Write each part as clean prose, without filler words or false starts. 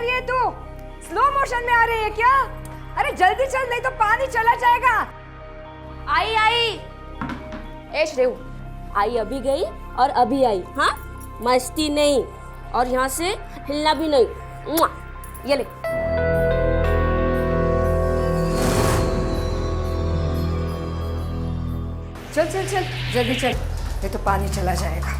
रही है तू? स्लो मोशन में आ रही है क्या? अरे जल्दी चल, नहीं तो पानी चला जाएगा। आई आई। ए श्रेयू, आई अभी गई और अभी आई। हाँ, मस्ती नहीं, और यहाँ से हिलना भी नहीं। मुआ, ये ले। चल चल चल, जल्दी चल, नहीं तो पानी चला जाएगा।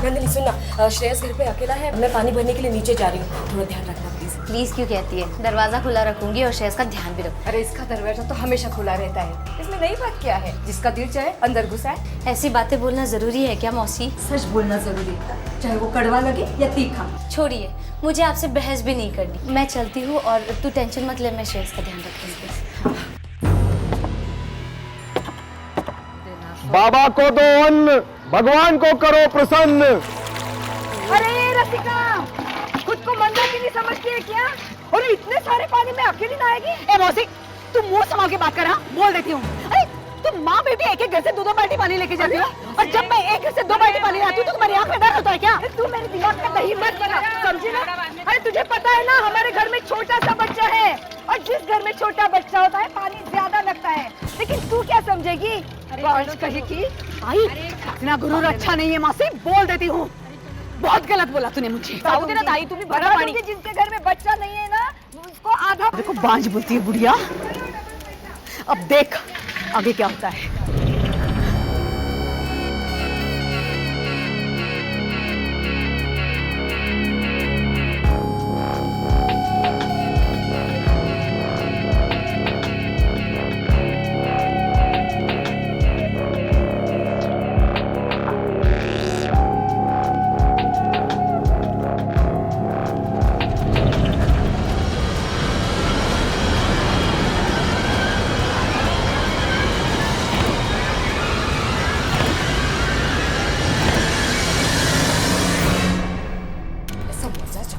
नंदिनी सुन ना, श्रेयस घर पे अकेला है, मैं पानी भरने के लिए नीचे जा रही हूँ, थोड़ा ध्यान रखना प्लीज। प्लीज क्यों कहती है? दरवाजा खुला रखूंगी और श्रेयस का ध्यान भी रखूंगी। अरे इसका दरवाजा तो हमेशा खुला रहता है, इसमें नई बात क्या है? जिसका दिल चाहे अंदर घुसाए। ऐसी बातें बोलना जरूरी है क्या मौसी? सच बोलना जरूरी है, चाहे वो कड़वा लगे या तीखा। छोड़िए, मुझे आपसे बहस भी नहीं करनी। मैं चलती हूँ और तू टेंशन मत ले, मैं श्रेयस का ध्यान रखूंगी। बाबा को दो अन्न, भगवान को करो प्रसन्न। अरे रसिका, खुद को मंदाकिनी समझती है क्या? और इतने सारे पानी में अकेली नहाएगी? ए मौसी, तुम मुंह संभाल के बात कर। हाँ, बोल देती हूँ। अरे तुम माँ बेटी एक एक घर से दो बाल्टी पानी लेके जाती हो, और जब मैं एक घर से 2 बाल्टी पानी लाती हूँ तो तुम्हारी आंख में डर होता है क्या? तू मेरे दिमाग का दही मत बना, समझी ना? अरे तुझे पता है ना, हमारे घर में छोटा सा बच्चा है, और जिस घर में छोटा बच्चा होता है पानी ज्यादा लगता है। लेकिन तू क्या समझेगी? कहेगी आई, इतना गुरूर अच्छा नहीं है मौसी, बोल देती हूँ। बहुत गलत बोला तूने मुझे। ना ताई, तुम्हें भरा पानी। जिसके घर में बच्चा नहीं है ना, उसको आधा। देखो बांझ बोलती है बुढ़िया। अब देख आगे क्या होता है।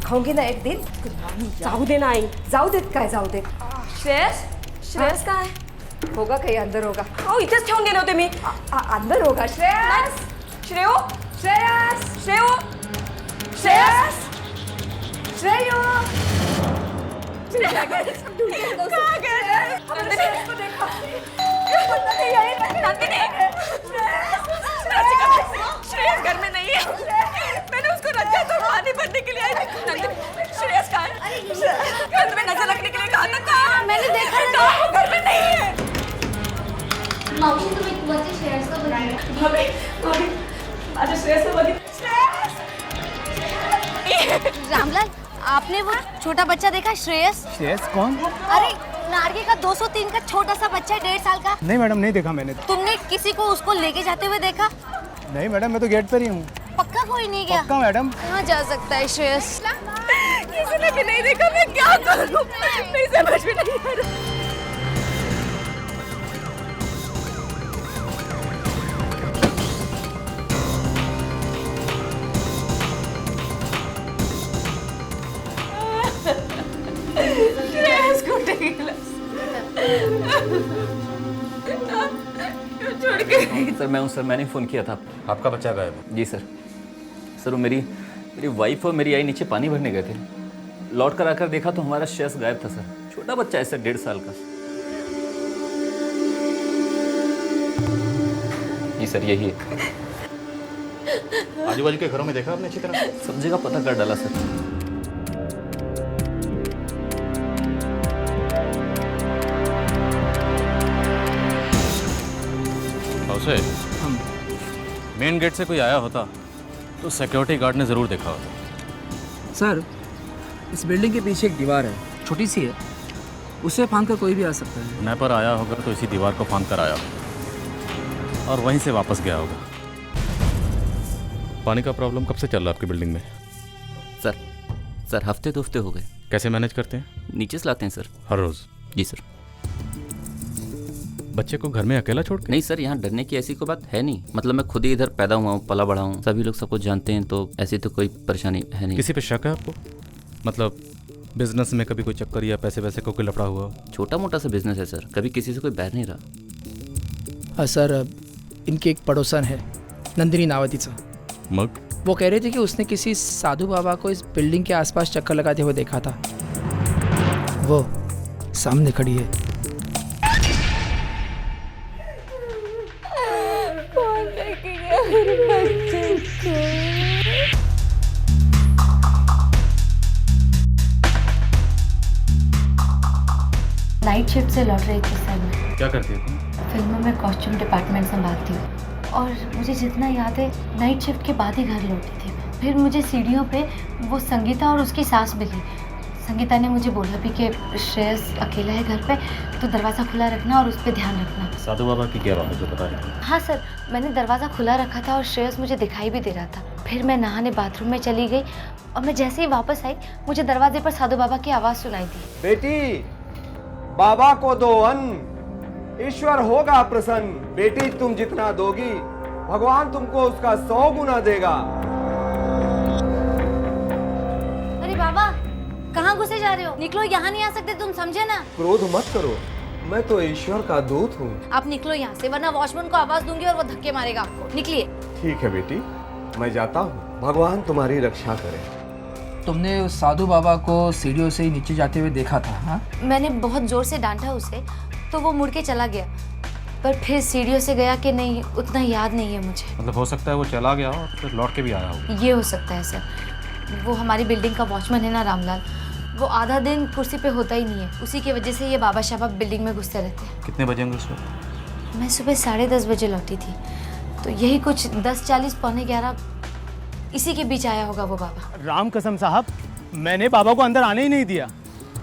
खाऊंगी ना एक दिन। जाऊ देना आई। जाऊ देत काय जाऊ देत? श्रेयस, श्रेयस कहाँ है? होगा कहीं अंदर होगा। इथेच ठेवून गेले होते मी। अंदर होगा। श्रेयस, श्रेयो, श्रेयस, श्रेयो, श्रेयस, श्रेयो। कहाँ गए? हमने श्रेयस को देखा। नंदिनी, श्रेयस घर में नहीं है। मैंने उसको रखा तो पानी भरने के लिए आई थी। नंदिनी, श्रेयस कहाँ है? घर में नजर रखने के लिए कहा था। कहाँ? मैंने देखा वो घर में नहीं है। मौसी तुम एक बच्चे श्रेयस को बुलाओ। भाभी, भाभी, आज श्रेयस को बगी। रामलाल, आपने वो छोटा बच्चा देखा? श्रेयस। श्रेयस कौन? अरे नारगे का 203 का छोटा सा बच्चा है, 1.5 साल का। नहीं मैडम, नहीं देखा मैंने। तुमने किसी को उसको लेके जाते हुए देखा? नहीं मैडम, मैं तो गेट पर ही हूँ। पक्का कोई नहीं गया? पक्का मैडम। कहाँ जा सकता है श्रेयस? किसी ने भी नहीं देखा, मैं क्या करूं? मेरी समझ में नहीं आ रहा। श्रेयस को छोड़ के गई। सर मैं हूँ सर, मैंने फ़ोन किया था। आपका बच्चा गायब है? जी सर। सर वो मेरी वाइफ और मेरी आई नीचे पानी भरने गए थे। लौट कर आकर देखा तो हमारा श्रेयस गायब था सर। छोटा बच्चा है सर, 1.5 साल का। जी सर, यही है। आजू बाजू के घरों में देखा आपने अच्छी तरह? सब जगह पता कर डाला सर। से मेन गेट से कोई आया होता तो सिक्योरिटी गार्ड ने ज़रूर देखा होता। सर, इस बिल्डिंग के पीछे एक दीवार है, छोटी सी है, उसे फांद कर कोई भी आ सकता है। स्नैपर आया होगा तो इसी दीवार को फांद कर आया होगा और वहीं से वापस गया होगा। पानी का प्रॉब्लम कब से चल रहा है आपकी बिल्डिंग में? सर हफ्ते 2 हफ्ते हो गए। कैसे मैनेज करते हैं? नीचे से लाते हैं सर। हर रोज़? जी सर। बच्चे को घर में अकेला छोड़ के? नहीं सर, यहाँ डरने की ऐसी कोई बात है नहीं। मतलब मैं खुद ही इधर पैदा हुआ हूँ, पला बड़ा हूँ, सभी लोग सब कुछ जानते हैं, तो ऐसी तो कोई परेशानी है नहीं। किसी पे शक है आपको? मतलब बिजनेस में कभी कोई चक्कर या पैसे वैसे को कोई लफड़ा हुआ? छोटा मोटा सा बिजनेस है सर, कभी किसी से कोई बैर नहीं रहा। हाँ सर, इनके एक पड़ोसन है, नंदिनी नावातीचा। मग वो कह रही थी कि उसने किसी साधु बाबा को इस बिल्डिंग के आसपास चक्कर लगाते हुए देखा था। वो सामने खड़ी है। नाइट शिफ्ट से लौट रही थी सर मैं। क्या करती है तुम? फिल्मों में कॉस्ट्यूम डिपार्टमेंट संभालती हूँ और मुझे जितना याद है नाइट शिफ्ट के बाद ही घर लौटी थी मैं। फिर मुझे सीढ़ियों पे वो संगीता और उसकी सास मिली। संगीता ने मुझे बोला भी कि श्रेयस अकेला है घर पे, तो दरवाज़ा खुला रखना और उस पर ध्यान रखना। साधु बाबा की क्या बात है जो बता रही थी? हाँ सर, मैंने दरवाज़ा खुला रखा था और श्रेयस मुझे दिखाई भी दे रहा था। फिर मैं नहाने बाथरूम में चली गई और मैं जैसे ही वापस आई मुझे दरवाजे पर साधु बाबा की आवाज़ सुनाई दी। बेटी, बाबा को दो अन्न, ईश्वर होगा प्रसन्न। बेटी, तुम जितना दोगी भगवान तुमको उसका 100 गुना देगा। अरे बाबा, कहाँ घुसे जा रहे हो? निकलो, यहाँ नहीं आ सकते तुम, समझे ना? क्रोध मत करो, मैं तो ईश्वर का दूत हूँ। आप निकलो यहाँ से, वरना वॉचमैन को आवाज दूंगी और वो धक्के मारेगा आपको। निकलिए। ठीक है बेटी, मैं जाता हूँ। भगवान तुम्हारी रक्षा करे। तुमने उस साधु बाबा को सीढ़ियों से नीचे जाते हुए देखा था? हाँ, मैंने बहुत जोर से डांटा उसे, तो वो मुड़ के चला गया, पर फिर सीढ़ियों से गया कि नहीं उतना याद नहीं है मुझे। मतलब हो सकता है वो चला गया और फिर लौट के भी आया हो। ये हो सकता है सर। वो हमारी बिल्डिंग का वॉचमैन है ना रामलाल, वो आधा दिन कुर्सी पे होता ही नहीं है। उसी की वजह से ये बाबा शाबा बिल्डिंग में घुसते रहते हैं। कितने बजे होंगे उस वक्त? मैं सुबह 10:30 बजे लौटी थी, तो यही कुछ 10:40 पौने 11 इसी के बीच आया होगा वो बाबा। राम कसम साहब, मैंने बाबा को अंदर आने ही नहीं दिया।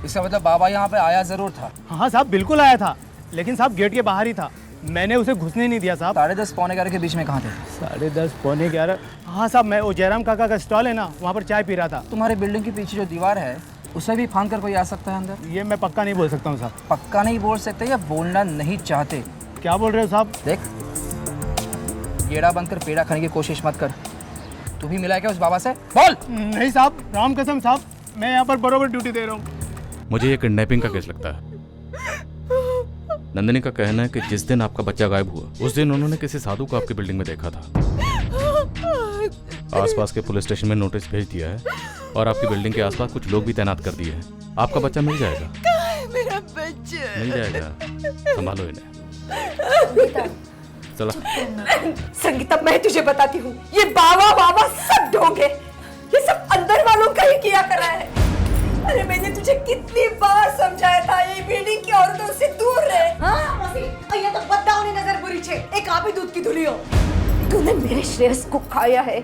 इसका मतलब बाबा यहाँ पे आया जरूर था। हाँ साहब, बिल्कुल आया था, लेकिन साहब गेट के बाहर ही था। मैंने उसे घुसने नहीं दिया साहब। 10:30 पौने 11 के बीच में कहाँ थे? 10:30 पौने 11। हाँ साहब, मैं वो जयराम काका का स्टॉल है ना, वहाँ पर चाय पी रहा था। तुम्हारे बिल्डिंग के पीछे जो दीवार है उसे भी फांद कर कोई आ सकता है अंदर? ये मैं पक्का नहीं बोल सकता हूँ साहब। पक्का नहीं बोल सकते या बोलना नहीं चाहते? क्या बोल रहे हो साहब? देख, गेड़ा बंद कर पेड़ा खाने की कोशिश मत कर। तू भी मिला है क्या उस बाबा से? बोल। नहीं साहब, राम कसम साहब, मैं यहाँ पर बरोबर ड्यूटी दे रहा हूँ। मुझे ये किडनैपिंग का केस लगता है। नंदिनी का कहना है कि जिस दिन आपका बच्चा गायब हुआ उस दिन उन्होंने किसी साधु को आपकी बिल्डिंग में देखा था। आसपास के पुलिस स्टेशन में नोटिस भेज दिया है और आपकी बिल्डिंग के आसपास कुछ लोग भी तैनात कर दिए हैं। आपका बच्चा मिल जाएगा। मेरा बच्चा मिल जाएगा, संभालो इन्हें। चलो संगीता, मैं तुझे बताती हूँ, ये बाबा बाबा सब ढोंग है। ये सब अंदर वालों का ही किया करा है। अरे मैंने तुझे कितनी बार समझाया था ये बिल्डिंग की औरतों से दूर रहे। हाँ? ये तो बददाओनी नजर बुरी छे, एक आप ही दूध की धुली हो। तूने मेरे श्रेयस को खाया है।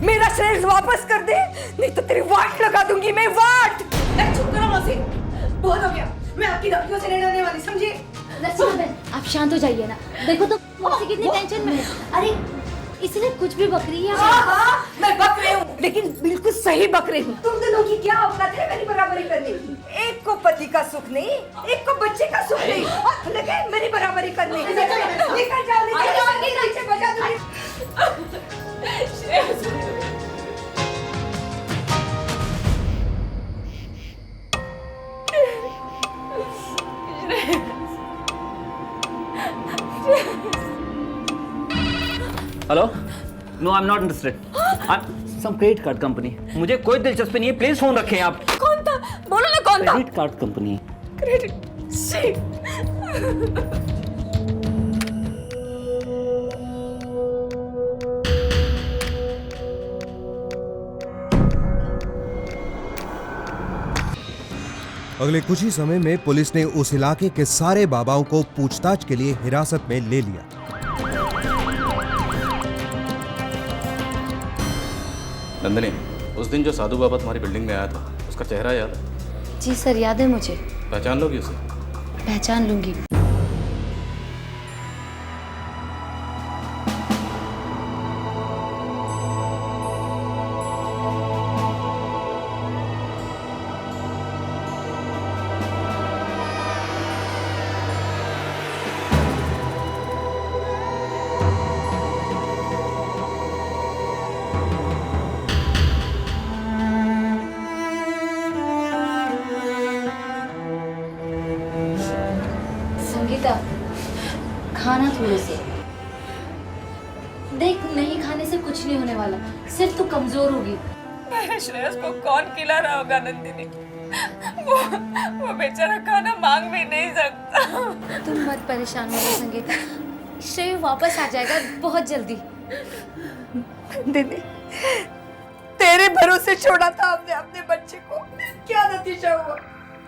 मेरा श्रेयस वापस कर दे, नहीं तो तेरी वाट लगा दूंगी मैं, वाट। चुप करो मौसी, बहुत हो गया। मैं आपकी धमकियों से नहीं डरने वाली, समझी? आप शांत हो जाइए ना। देखो तो मौसी कितनी टेंशन में है। अरे इसलिए कुछ भी बक रही है। हाँ, मैं बक रही हूँ, लेकिन बिल्कुल सही बक रही हूँ। तुम दोनों की क्या औकात है मेरी बराबरी करने की? एक को पति का सुख नहीं, एक को बच्चे का सुख नहीं, और लगे मेरी बराबरी करने। निकल जाओ, नीचे बजा दूंगी। Hello, no I am not interested. Some credit card company, मुझे कोई दिलचस्पी नहीं है। प्लीज फोन रखें आप। कौन था? बोलो ना कौन था? Credit card company. क्रेडिट। अगले कुछ ही समय में पुलिस ने उस इलाके के सारे बाबाओं को पूछताछ के लिए हिरासत में ले लिया। नंदिनी, उस दिन जो साधु बाबा तुम्हारी बिल्डिंग में आया था उसका चेहरा याद है? जी सर, याद है मुझे। पहचान लोगी उसे? पहचान लूंगी। खाना थोड़े से। देख, नहीं खाने से कुछ नहीं होने वाला, सिर्फ तू कमजोर होगी। मेरे श्रेयस को कौन खिला रहा होगा नंदिनी? वो बेचारा खाना मांग भी नहीं सकता। तुम मत परेशान हो संगीता, श्रेय वापस आ जाएगा बहुत जल्दी। नंदिनी, तेरे भरोसे छोड़ा था हमने अपने बच्चे को, क्या नतीजा हुआ?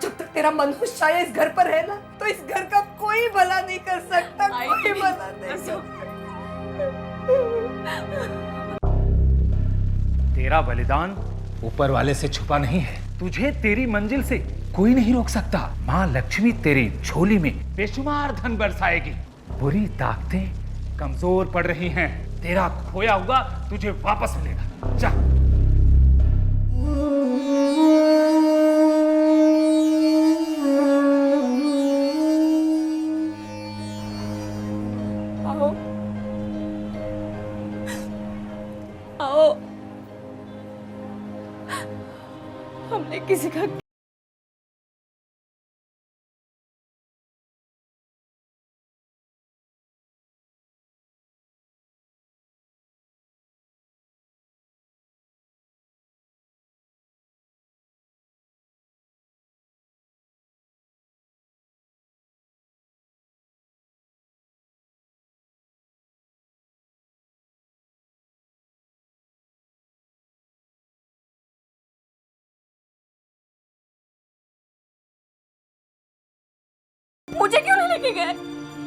जब तक तेरा मनहूस छाया इस घर पर है ना, तो इस घर का कोई भला नहीं कर सकता, कोई भला नहीं कर सकता। तेरा बलिदान ऊपर वाले से छुपा नहीं है। तुझे तेरी मंजिल से कोई नहीं रोक सकता। माँ लक्ष्मी तेरी झोली में बेशुमार धन बरसाएगी। बुरी ताकतें कमजोर पड़ रही हैं। तेरा खोया हुआ तुझे वापस मिलेगा। जा। आओ, आओ, हमने किसी का मुझे क्यों नहीं लेके गए?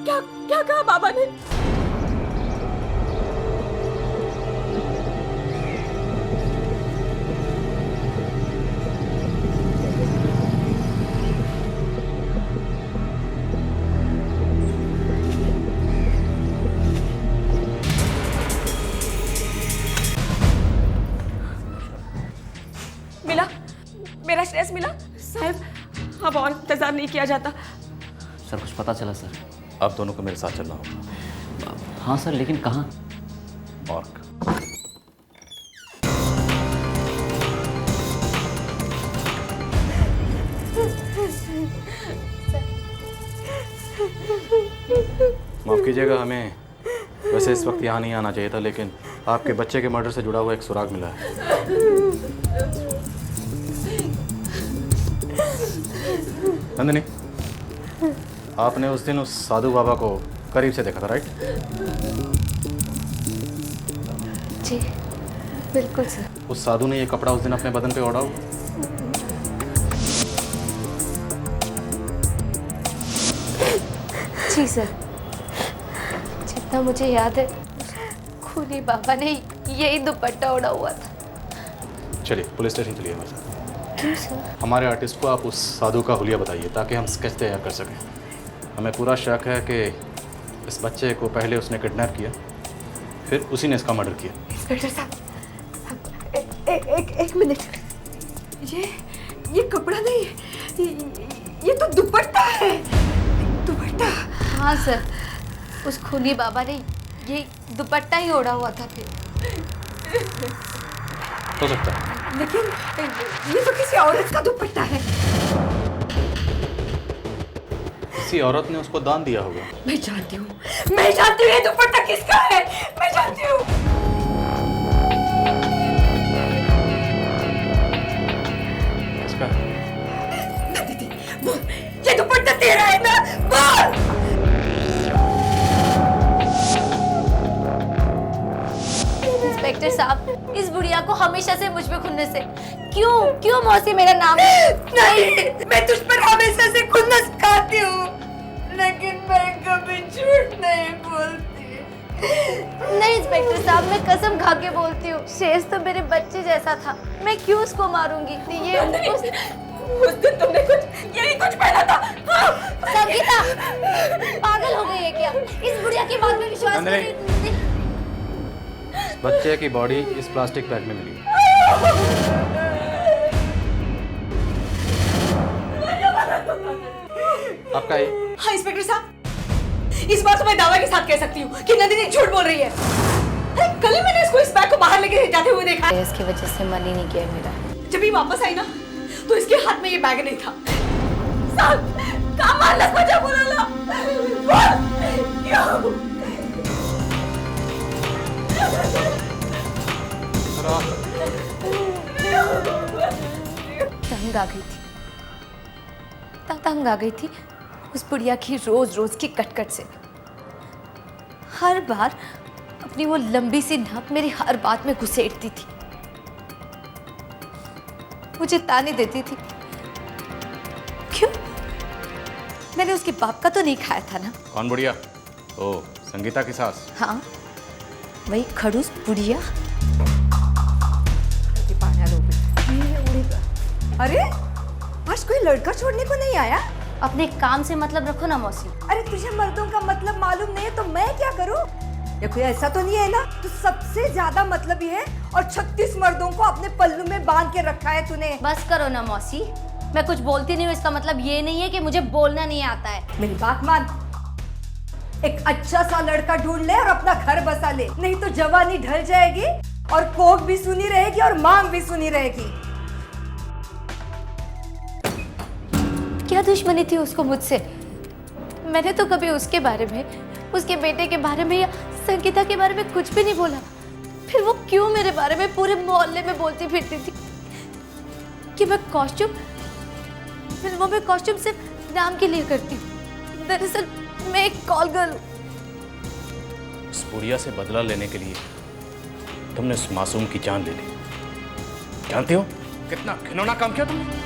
क्या क्या कहा बाबा ने? मिला? मेरा श्रेयस मिला? साहब, अब और इंतजार नहीं किया जाता। सर कुछ पता चला सर? आप दोनों को मेरे साथ चलना होगा। हाँ सर, लेकिन कहाँ? मॉर्ग। माफ कीजिएगा, हमें वैसे इस वक्त यहाँ नहीं आना चाहिए था, लेकिन आपके बच्चे के मर्डर से जुड़ा हुआ एक सुराग मिला है। नंदिनी, आपने उस दिन उस साधु बाबा को करीब से देखा था, राइट? जी बिल्कुल सर। उस साधु ने ये कपड़ा उस दिन अपने बदन पे ओढ़ा हो? जी सर, जितना मुझे याद है खूनी बाबा ने यही दुपट्टा ओढ़ा हुआ था। चलिए पुलिस स्टेशन चलिए हमारे साथ। क्यों सर? हमारे आर्टिस्ट को आप उस साधु का हुलिया बताइए ताकि हम स्केच तैयार कर सकें। हमें पूरा शक है कि इस बच्चे को पहले उसने किडनैप किया, फिर उसी ने इसका मर्डर किया। इंस्पेक्टर साहब, एक मिनट, ये कपड़ा नहीं है, ये तो दुपट्टा है। दुपट्टा? हाँ सर, उस खूनी बाबा ने ये दुपट्टा ही ओढ़ा हुआ था। फिर हो सकता है, लेकिन ये तो किसी औरत का दुपट्टा है। किसी औरत ने उसको दान दिया होगा। मैं जानती हूँ ये दुपट्टा किसका है, मैं जानती हूँ। किसका? दीदी, बोल, ये दुपट्टा तेरा है ना? बोल। इंस्पेक्टर साहब, इस बुढ़िया को हमेशा से मुझ पे खुन्नस से। क्यों मौसी मेरा नाम? नहीं, मैं तुझ पर हमेशा से खुन्नस खाती हूँ, लेकिन मैं कभी झूठ नहीं बोलती। नहीं इंस्पेक्टर साहब, मैं कसम खा के बोलती हूँ, शेष तो मेरे बच्चे जैसा था, मैं क्यों उसको मारूंगी? ये उस दिन तुमने यही कुछ पहना था। संगीता, पागल हो गई है क्या? इस बुढ़िया की बात में विश्वास नहीं। बच्चे की बॉडी इस प्लास्टिक बैग में मिली। आपका ये? हाँ इंस्पेक्टर साहब, इस बात को मैं दावा के साथ कह सकती हूँ कि नंदिनी झूठ बोल रही है। अरे कल ही मैंने इसको इस बैग को बाहर लेके जाते हुए देखा। इसकी वजह से मन ही नहीं किया मेरा। जब ये वापस आई ना, तो इसके हाथ में ये बैग नहीं था। साहब, काम मारलस बचा बोला ला। बोल, क्यों? आ गई थी, तंग आ गई थी उस बुढ़िया की रोज रोज की कटकट से। हर बार अपनी वो लंबी सी नाक मेरी हर बात में घुसेड़ती थी, मुझे ताने देती थी। क्यों? मैंने उसके बाप का तो नहीं खाया था ना। कौन बुढ़िया? ओ, संगीता की सास। हाँ, वही खड़ूस बुढ़िया। अरे आज कोई लड़का छोड़ने को नहीं आया? अपने काम से मतलब रखो ना मौसी। अरे तुझे मर्दों का मतलब मालूम नहीं है तो मैं क्या करूं? ये कोई ऐसा तो नहीं है ना तू सबसे ज्यादा मतलबी है और 36 मर्दों को अपने पल्लू में बांध के रखा है तूने। बस करो ना मौसी, मैं कुछ बोलती नहीं हूँ इसका मतलब ये नहीं है कि मुझे बोलना नहीं आता है। मेरी बात मान, एक अच्छा सा लड़का ढूंढ ले और अपना घर बसा ले, नहीं तो जवानी ढल जाएगी और कोख भी सुनी रहेगी और मांग भी सुनी रहेगी। क्या दुश्मनी थी उसको मुझसे? मैंने तो कभी उसके बारे में, उसके बेटे के बारे में या संगीता के बारे में कुछ भी नहीं बोला। फिर वो क्यों मेरे बारे में पूरे मोहल्ले में बोलती फिरती थी कि मैं कॉस्ट्यूम, फिल्मों में कॉस्ट्यूम सिर्फ नाम के लिए करती हूँ। दरअसल मैं एक कॉल गर्ल हूँ। उस बुढ़िया से बदला लेने के लिए तुमने उस मासूम की जान ले ली। जानते हो कितना घिनौना काम किया तुमने?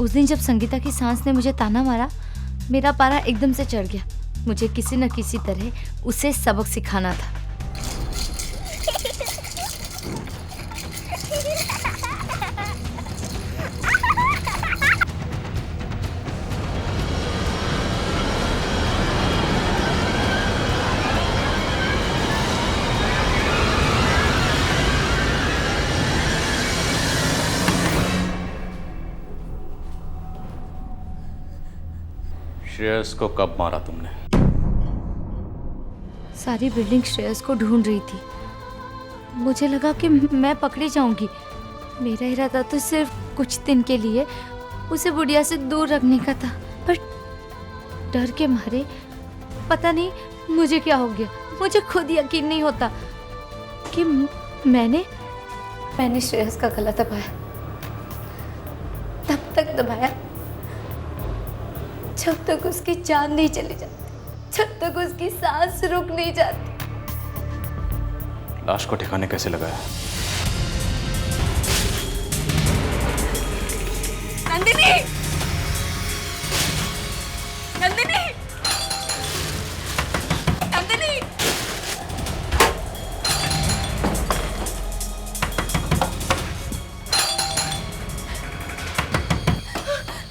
उस दिन जब संगीता की सांस ने मुझे ताना मारा, मेरा पारा एकदम से चढ़ गया। मुझे किसी न किसी तरह उसे सबक सिखाना था। श्रेयस को कब मारा तुमने? सारी बिल्डिंग श्रेयस को ढूंढ रही थी। मुझे लगा कि मैं पकड़ी जाऊंगी। मेरा इरादा तो सिर्फ कुछ दिन के लिए उसे बुढ़िया से दूर रखने का था, पर डर के मारे पता नहीं मुझे क्या हो गया। मुझे खुद यकीन नहीं होता कि मैंने श्रेयस का गला दबाया। तब तक दबाया जब तक उसकी जान नहीं चली जाती, जब तक उसकी सांस रुक नहीं जाती। लाश को ठिकाने कैसे लगाया? नंदिनी! नंदिनी! नंदिनी!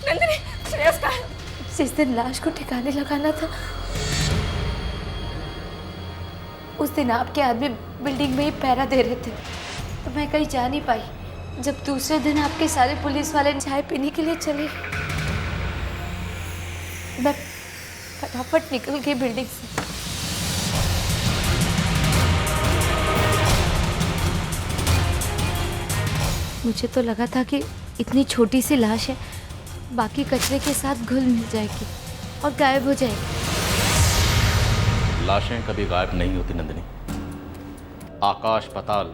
नंदिनी, श्रेयस कहाँ है? जिस दिन लाश को ठिकाने लगाना था उस दिन आपके आदमी बिल्डिंग में ही पहरा दे रहे थे, तो मैं कहीं जा नहीं पाई। जब दूसरे दिन आपके सारे पुलिस वाले चाय पीने के लिए चले, मैं फटाफट निकल गई बिल्डिंग से। मुझे तो लगा था कि इतनी छोटी सी लाश है, बाकी कचरे के साथ घुल मिल जाएगी और गायब हो जाएगी। लाशें कभी गायब नहीं होती नंदिनी। आकाश पाताल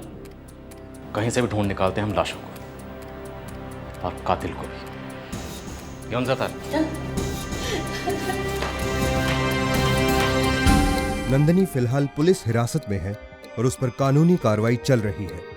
कहीं से भी ढूंढ निकालते हैं हम लाशों को, और कातिल को भी। क्यों जाता है? नंदिनी फिलहाल पुलिस हिरासत में है और उस पर कानूनी कार्रवाई चल रही है।